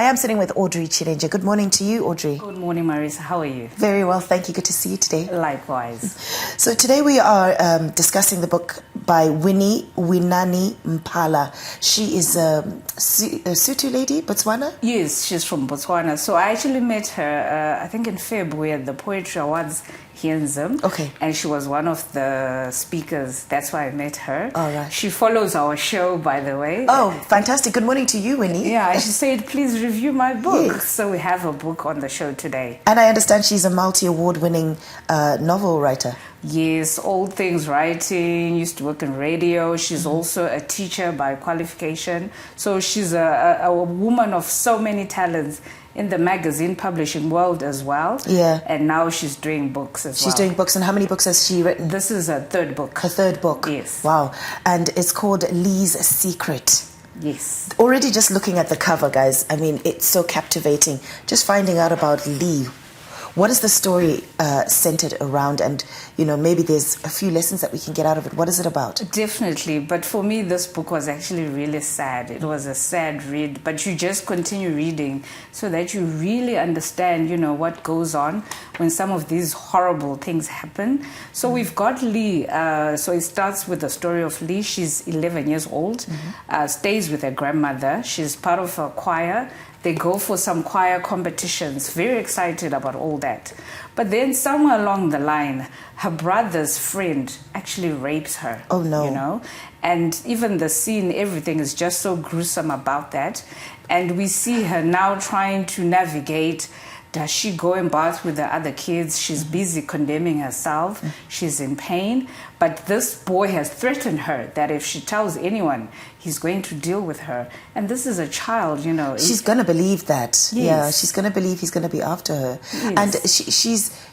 I am sitting with Audrey Chirenje. Good morning to you, Audrey. Good morning, Marisa. How are you? Very well, thank you. Good to see you today. Likewise. So today we are discussing the book by Winnie Mpala. She is a Sotho lady, Botswana? Yes, she's from Botswana. So I actually met her, I think in February at the Poetry Awards here in Zim. Okay. And she was one of the speakers. That's why I met her. All right. She follows our show, by the way. Oh, fantastic. Good morning to you, Winnie. Yeah, she said, please review my book. Yes. So we have a book on the show today. And I understand she's a multi-award-winning novel writer. Yes, all things writing, used to work in radio. She's also a teacher by qualification. So she's a woman of so many talents in the magazine publishing world as well. Yeah. And now she's doing books as well. She's doing books. And how many books has she written? This is her third book. Her third book? Yes. Wow. And it's called Lee's Secret. Yes. Already just looking at the cover, guys, I mean, it's so captivating. Just finding out about Lee. What is the story centered around? And, you know, maybe there's a few lessons that we can get out of it. What is it about? Definitely. But for me, this book was actually really sad. It was a sad read. But you just continue reading so that you really understand, you know, what goes on when some of these horrible things happen. So we've got Lee. So it starts with the story of Lee. She's 11 years old, stays with her grandmother. She's part of a choir. They go for some choir competitions, very excited about all that. But then somewhere along the line, her brother's friend actually rapes her. Oh, no. You know? And even the scene, everything is just so gruesome about that. And we see her now trying to navigate. Does she go and bath with the other kids? She's busy condemning herself. She's in pain. But this boy has threatened her that if she tells anyone, he's going to deal with her. And this is a child, you know. She's going to believe that. Yes. Yeah, she's going to believe he's going to be after her. Yes. And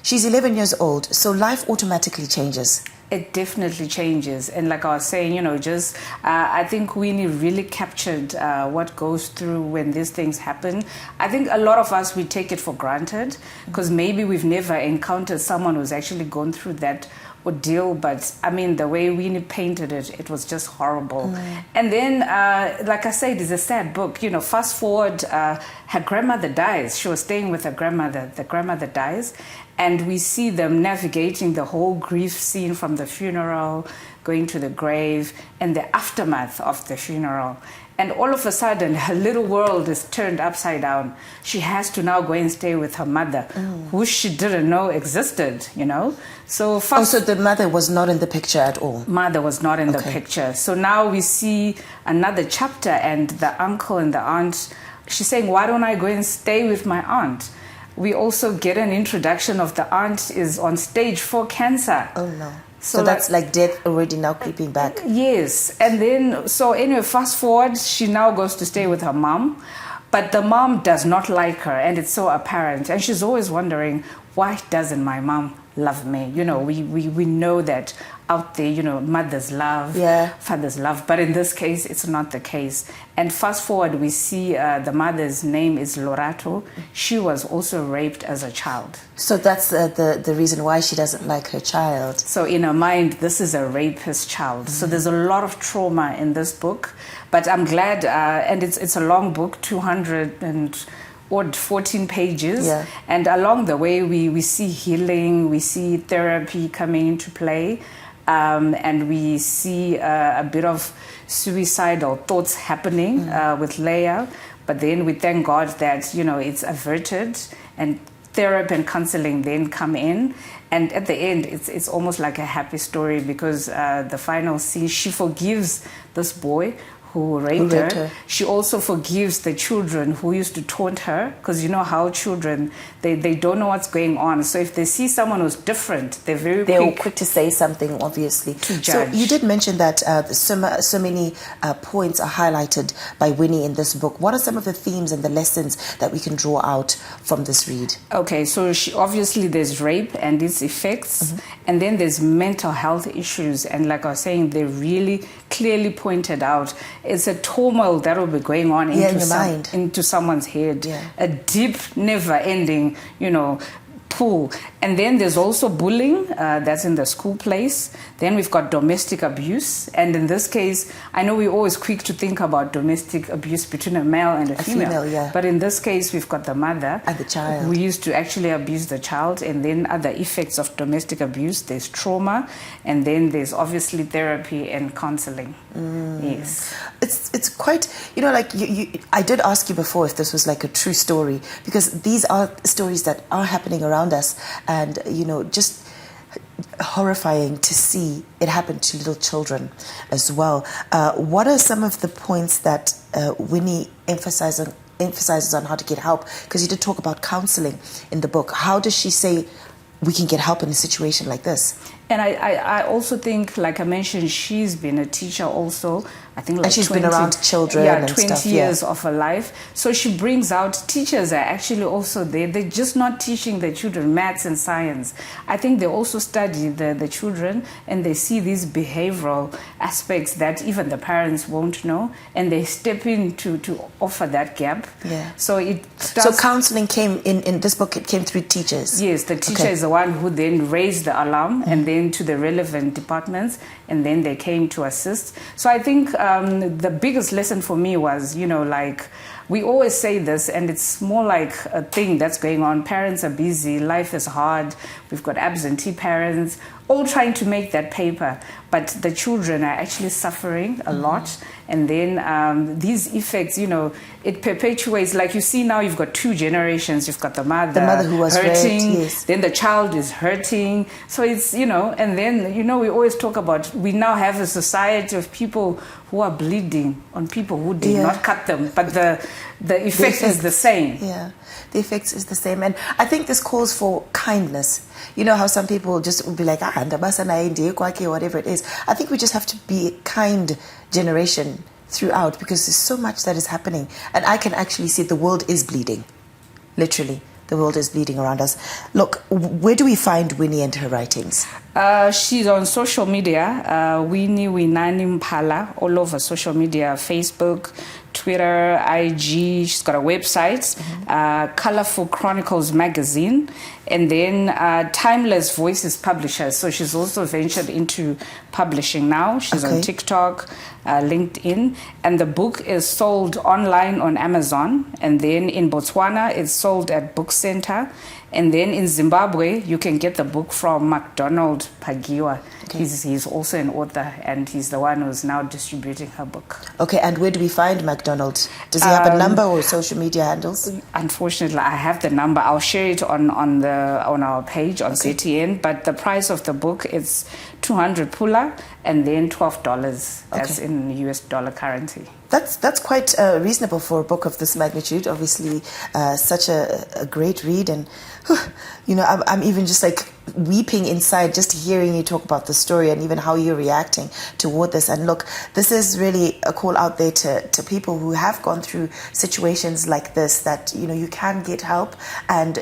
she's 11 years old, so life automatically changes. It definitely changes. And like I was saying, you know, just I think Winnie really captured what goes through when these things happen. I think a lot of us, we take it for granted because maybe we've never encountered someone who's actually gone through that ordeal. But I mean, the way Winnie painted it, it was just horrible. And then, like I said, it's a sad book. You know, fast forward, her grandmother dies. She was staying with her grandmother. The grandmother dies. And we see them navigating the whole grief scene from the funeral, going to the grave, and the aftermath of the funeral. And all of a sudden, her little world is turned upside down. She has to now go and stay with her mother, who she didn't know existed, you know. So so the mother was not in the picture at all? Mother was not in the picture. So now we see another chapter, and the uncle and the aunt, she's saying, why don't I go and stay with my aunt? We also get an introduction of the aunt is on stage 4 cancer. Oh, no. So that's like death already now creeping back. Yes. And then, so anyway, fast forward, she now goes to stay with her mom. But the mom does not like her, and it's so apparent. And she's always wondering, why doesn't my mom love me? You know, we know that out there, you know, mothers love, fathers love. But in this case, it's not the case. And fast forward, we see the mother's name is Lorato. She was also raped as a child. So that's the reason why she doesn't like her child. So in her mind, this is a rapist child. So there's a lot of trauma in this book. But I'm glad, and it's a long book, 214 pages. Yeah. And along the way, we see healing, we see therapy coming into play. And we see a bit of suicidal thoughts happening with Leia. But then we thank God that, you know, it's averted and therapy and counseling then come in. And at the end, it's almost like a happy story because the final scene, she forgives this boy who raped her. She also forgives the children who used to taunt her because you know how children, they don't know what's going on. So if they see someone who's different, they're quick to say something, obviously. To judge. So you did mention that so many points are highlighted by Winnie in this book. What are some of the themes and the lessons that we can draw out from this read? Okay, so obviously there's rape and its effects, and then there's mental health issues. And like I was saying, they really clearly pointed out it's a turmoil that will be going on in your mind, into someone's head. Yeah. A deep, never-ending, you know, pull. And then there's also bullying, that's in the school place. Then we've got domestic abuse. And in this case, I know we're always quick to think about domestic abuse between a male and a female. Yeah. But in this case, we've got the mother and the child who used to actually abuse the child. And then other effects of domestic abuse, there's trauma. And then there's obviously therapy and counseling. Yes. It's quite, like I did ask you before if this was like a true story, because these are stories that are happening around us, and just horrifying to see it happen to little children as well. What are some of the points that Winnie emphasizes on how to get help? Because you did talk about counseling in the book. How does she say we can get help in a situation like this? And I also think, like I mentioned, she's been a teacher also. I think like and she's been around children and 20 stuff, years of her life. So she brings out, teachers are actually also there. They're just not teaching the children maths and science. I think they also study the children, and they see these behavioral aspects that even the parents won't know, and they step in to offer that gap. Yeah. So So counseling came in this book, it came through teachers? Yes, the teacher is the one who then raised the alarm and then to the relevant departments, and then they came to assist. So I think the biggest lesson for me was, like we always say this, and it's more like a thing that's going on. Parents are busy, life is hard, we've got absentee parents, all trying to make that paper, but the children are actually suffering a lot. And then these effects, it perpetuates. Like you see now, you've got two generations. You've got the mother who was hurting, raped, yes. Then the child is hurting. So it's, and then, we always talk about, we now have a society of people who are bleeding on people who did not cut them, but the effect is the same. Yeah, the effect is the same. And I think this calls for kindness. You know how some people just will be like, whatever it is. I think we just have to be a kind generation throughout, because there's so much that is happening. And I can actually see the world is bleeding. Literally, the world is bleeding around us. Look, where do we find Winnie and her writings? She's on social media, Winnie Mpala, all over social media, Facebook, Twitter, IG. She's got a website, Colorful Chronicles magazine, and then Timeless Voices Publishers. So she's also ventured into publishing now. She's on TikTok, LinkedIn, and the book is sold online on Amazon, and then in Botswana it's sold at Book Center. And then in Zimbabwe, you can get the book from MacDonald Pagiwa. Okay. He's also an author, and he's the one who's now distributing her book. Okay, and where do we find MacDonald? Does he have a number or social media handles? Unfortunately, I have the number. I'll share it on our page on ZTN. But the price of the book is 200 pula and then $12. That's in US dollar currency. That's quite reasonable for a book of this magnitude. Obviously, such a great read, and I'm even just like weeping inside just hearing you talk about the story and even how you're reacting toward this. And look, this is really a call out there to people who have gone through situations like this, that you can get help and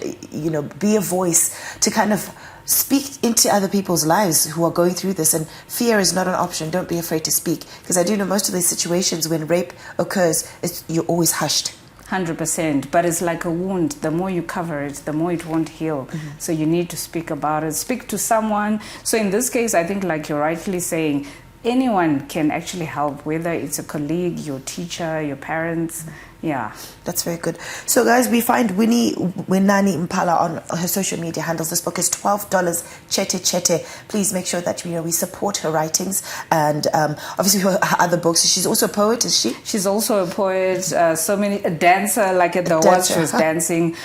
be a voice to kind of speak into other people's lives who are going through this. And fear is not an option. Don't be afraid to speak, because I do know most of these situations when rape occurs, you're always hushed. 100%, but it's like a wound. The more you cover it, the more it won't heal. So you need to speak about it, speak to someone. So in this case, I think, like you're rightly saying, anyone can actually help, whether it's a colleague, your teacher, your parents. Yeah. That's very good. So guys, we find Winnie Mpala on her social media handles. This book is $12, Chete Chete. Please make sure that we support her writings, and obviously her other books. She's also a poet, is she? She's also a poet, a dancer, like at the awards she was dancing.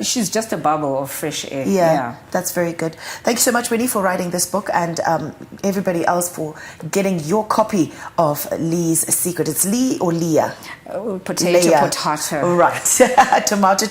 She's just a bubble of fresh air. Yeah, that's very good. Thank you so much, Winnie, for writing this book, and everybody else for getting your copy of Lee's Secret. It's Lee or Leah? Potato. Right. Tomato.